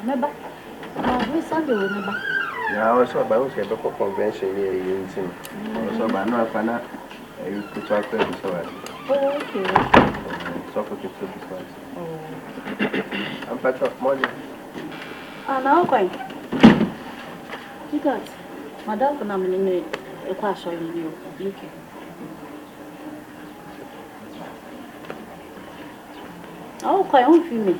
Remember? We Sunday remember. Yeah, I was about to have a convention here in Tim. Also, by no fana, you put your friend so Oh, okay. Suffocate to this one. Oh, I'm better of money. Ah, now, quite. You got Madame Phenomenon, a question in you. Okay. Oh, quite on for me.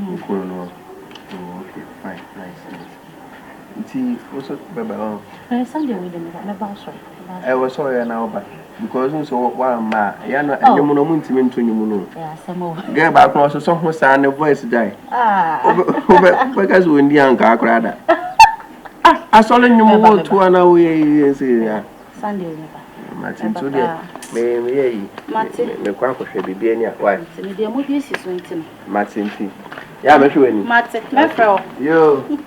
Okay, fine, nice. See, what's up, Baba? Sunday with them, I'm about sorry. I was sorry now, but because so one ma, Yana and the monument to you. Yeah, some more. Get back also some who sound the voice die. Ah, because we in the young car crowd. I saw you more to an away. Sunday with Martin today. May Martin, the quack should be being your wife. The movies is waiting. Martin T. Yeah, I'm sure. Martin, my friend. You.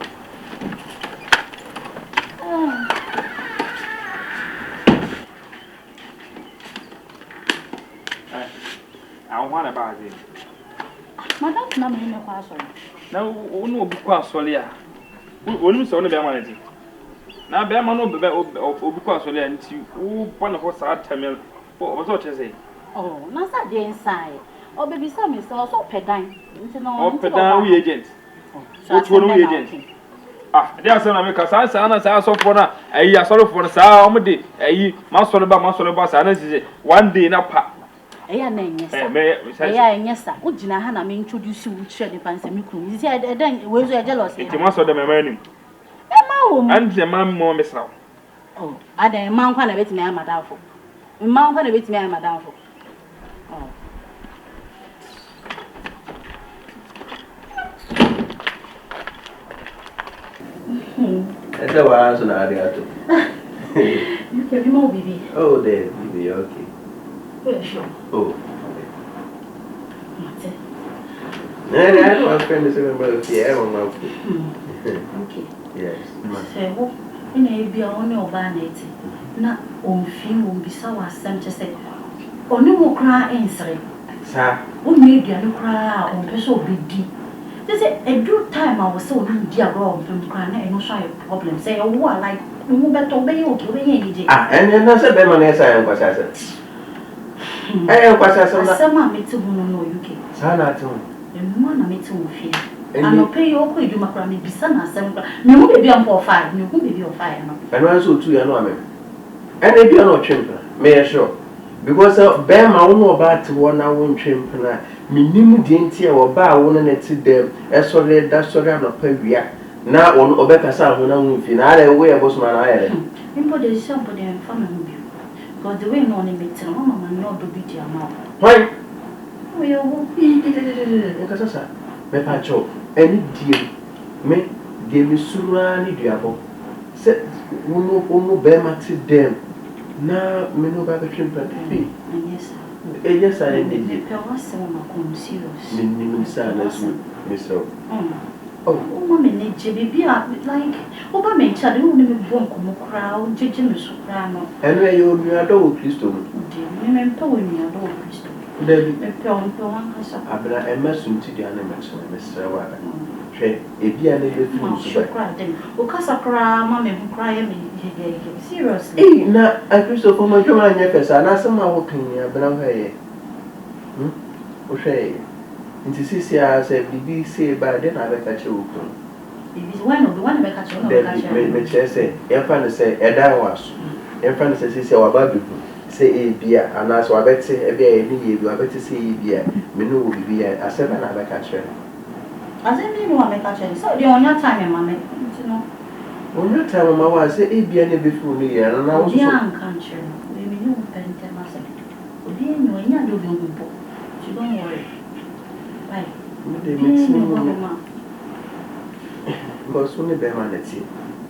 I want about it. Madam, I'm in a question. Now, one will be quite solid. Only so the humanity. Now, Bearman will be quite solid and one of us are Tamil. What was I say? Oh, not that day inside. Oh, baby, some is also pedine. Oh, pedine, we agent. Which one we agent? Ah, there are some Americans, I saw for now. I saw for the Saturday. I must about bus, and one day in a park. Yes, sir. Would you know how I introduce you to the Pansamic? You see, I then was jealous. It must have the memory. And the man more miss now. Oh, I then Mount Hannah with me, Madame. Mount Hannah with me, Madame. Oh. That's a while, so now You can be more, baby. Oh, there, baby, okay. Sure. Oh, I don't have friends about the air on my foot. Okay. Yes. So, in a be only of vanity. Not on film will be so as some to say. Only will cry answering. Sir, what made you cry on person be deep? They say a good time I was so dear wrong from crying and no shy problem. Say, oh, like, move back to obey you. Ah, and then I said, Beman, I am what I said. I am what I said. Someone made to know you can. Sana to and one I made to fear. And I'll pay your way, you macrame, be son as some. You will be on for 5, you will be on fire. And also to your woman. And if you are not chimper, may I show. Because bear my own about one I won't chimper. Minimum dainty or bar one and it's them, as so that's so I'm not pay. Now on Obeka San when I'm with you, I way I was my island. Anybody is somebody and family. Because the way no one makes a mama not to beat your mouth. Why? We will be because I me pacho any deal me give me surani diabo. Say, uno bear matty them. Now, me no baby chimper. Yes, I did. The palace on serious. Miss Oh, woman, baby, like, Oba may tell you only one crowd, judging the soprano. And where you adore Christo. Remember when you adore Christo. The pion has Abena and Messun to the animals, Mr. Water. If you are little should cry them. Ocasa cry, mammy, who cry me seriously. Eh, now, I Christopher, my command, yes, and I somehow walking here, but I'm here. Okay. Into 6 years, BB say by then I will catch you. It is one of the one I catch you. Then, say, your friend say, a die was. Your friend says, our baby say a beer, and as I bet say a beer, you are better say a beer. Me know will be a 7 I will catch her. I said, you want to catch her. So, the only time, mammy, you know. On your time, my wife say a beer before me, and I was young country. Maybe you will pen 10 months. You know, you don't worry. They make me because only Beman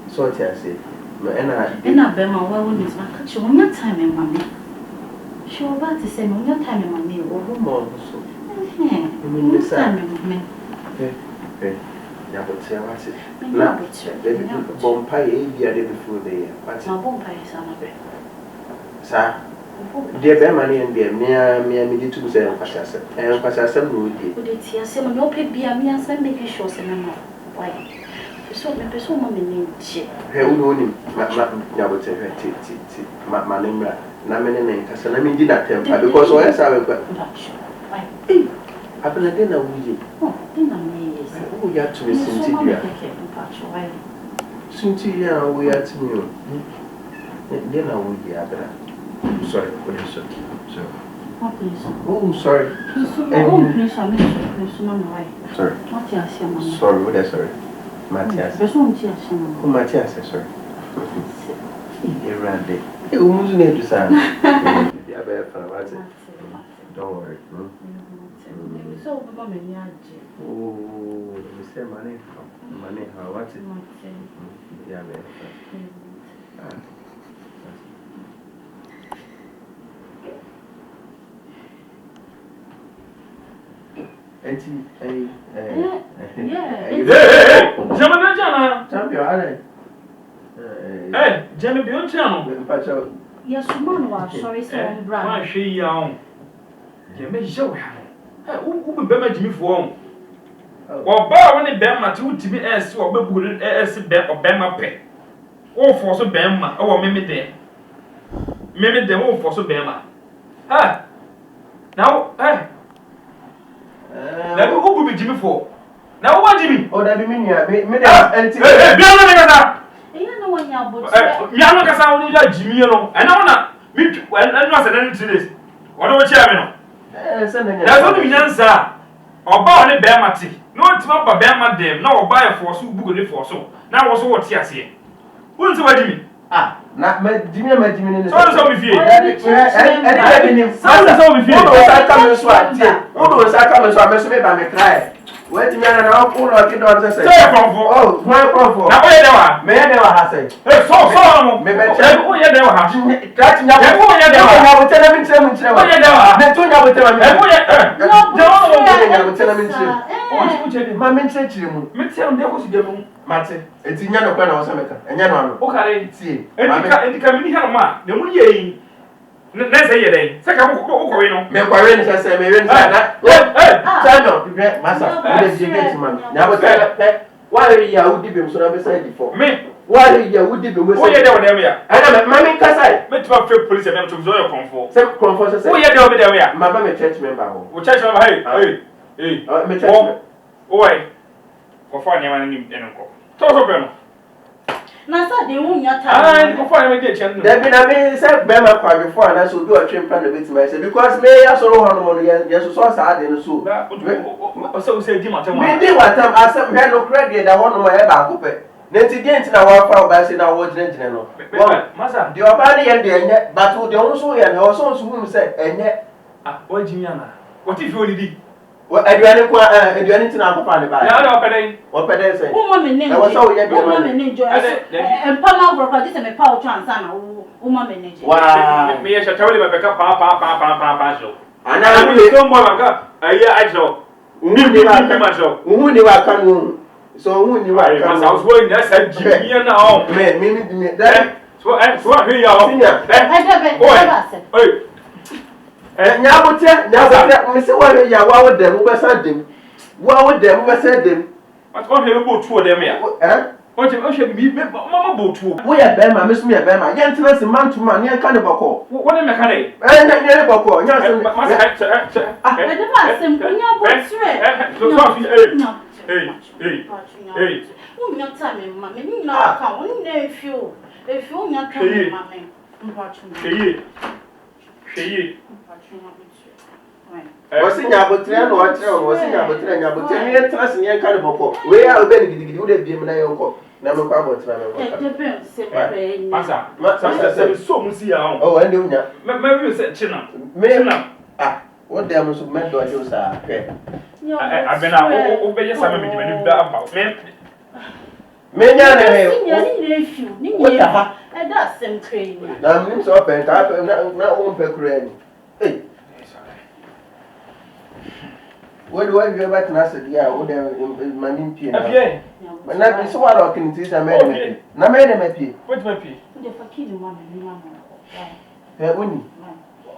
so I say, and I Bema well is my catch on your time and mammy. She was about to say, on your time and mammy, or more so. This time with me. Yeah, but say, what's it? Now, Bompire, a year before the year. What's my bompire, son of it? Sir, Dear Bemani and dear Mia me to say Pasasa, and Pasasa would be. Would it see some no pay be a mere son making sure some why? So me pursue my name. Hey, who know him? I would say her my name, Naman and Cassan. I mean, did not tell because or else I will go. Why? I've been a dinner with you. Oh, dinner me is. Oh, you have to be Cynthia. Cynthia, we are to you. Dinner with you, Abena. Sorry, what is it? So. Oh, sorry. Sorry. Sorry, what is sorry? Matthias. Oh, Matthias, sorry. You're right there. Who's name to Sam? Don't worry. So, Mamma, oh, you say money. Money, how what's it? Yeah, yes, man, sorry, sir, brother. She young. You may show him. Who be Jimmy for? Or bar when the Bama to be as or Babu as a bet or Bama pay. Or for so Bama or Mimi there. Mimi the whole for so Bama. Ha! Now, now who be Jimmy for? Now what Jimmy? Oh, that mean you Miano kasa woni ja Jimmy no. And now me and was an this. What do you chairman? That's only Yansa. Or buy on a bear mati. No, it's not a bear mat them. Now buy a force who book it for so. Now was what he has here. Who's what Jimmy? Ah, not Jimmy. So with you. And so with you. I come and swat. What was I come and swat? I must me cry. Wait a minute, I'll pull out the other side. Oh, my comfort. Now, where they are, may I never have said. So, maybe I never have. Catching up, I will tell them in 7 minutes. The 2 I will tell them. Mamma said to you, Mitchell, there was the Mate, it's in Yano Pana or Samaka, and Yano. Okay, see, and the community had a man, the Muye. Let's say a day. Second, me quarrel, I say, me why are you would be so beside before? Me, why you would be with I am Mammy Cassai, met to a police and to enjoy your comfort. Some comfort, oh, yeah, there, my mammy church member. Which church member, hey, oh, for finding an uncle. Toss of Nasa de unya time. Go find me get channel. There been a me say Bema kwa before and I should do a train plan with myself because me ya so one yes so sad in so. So say di matem. Me dey what time I say me no credit that one my ba ko pe. Nti dey nti na wa fa ba say na wo gine no. Masa. The oba dey dey enye but the one so ya no so hu say enye. Ah, what Jimmy ana? What if you only well, aduane tina akọfa ne ba. Ya na opede. Opede say. Wo ma me ne. E wo so ye wo ma me ne jo. Empa ma gro pa me pa o chansa na wo ma me ne. Wa. Me ye shatawle be beka pa so. Ana we so mo baka ayi ajo. Uhu ni wa kan. Uhu ni wa kan wo. So uhu ni wa kan. Masa so wo ni asa jimi na o. Me that. So ahwe ya o. Hey. Nyabote, me say what ya wa wo dem, wo be sa dem. Wa wo dem, wo be sa dem. What go here bo tuo dem ya? O che bi mama bo tuo. Wo ya be ma, me so me ya be ma. Ye ntina se man to man, ye kan boko. Wo dem me kan dey? Ne boko, nya se. Ma se me de ba sem nya bo tire. Hey. Wo nya ta me ma, me ni na ka, wo ni na efio. Efio nya ta me ma me. Shey. Wasi nyabotre no wa kire wasi nyabotre ni entrance ni enka ne boko we ya obe ni gidigidi wo de biem na yonko na me kwa abotre na me de ben se pe ni masa se so musi ya on oh ande unya me we se china wo de am so me do ajo sa ke Abena o be yesa me di da aba me nya ne ni refu ni ni e da sem train na me so pe ka na o pe kure ni what do I go back to Nasa? Yeah, what the manin pin. But not be so what I can see. I made a na made a mappy. What's my pee? The fakid one, Winnie.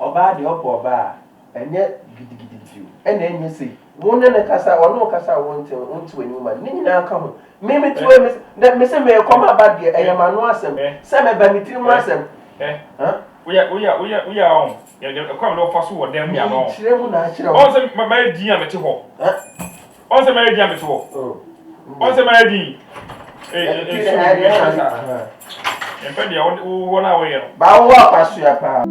ọba de ọba enye gidigidi ene enye sei wo ne kasa ono kasa wonte wani ma ni nyina aka ho me tuwe me se me koma ba de eyama no asem se me ba mitiri mu asem we on ya kwa do faso wo dem ya no chire mu na chire on se ma di ya mete ho on se ma di ya mete ho on se ma di eh empedi ya wo na wo ye no ba wo akwaso ya pa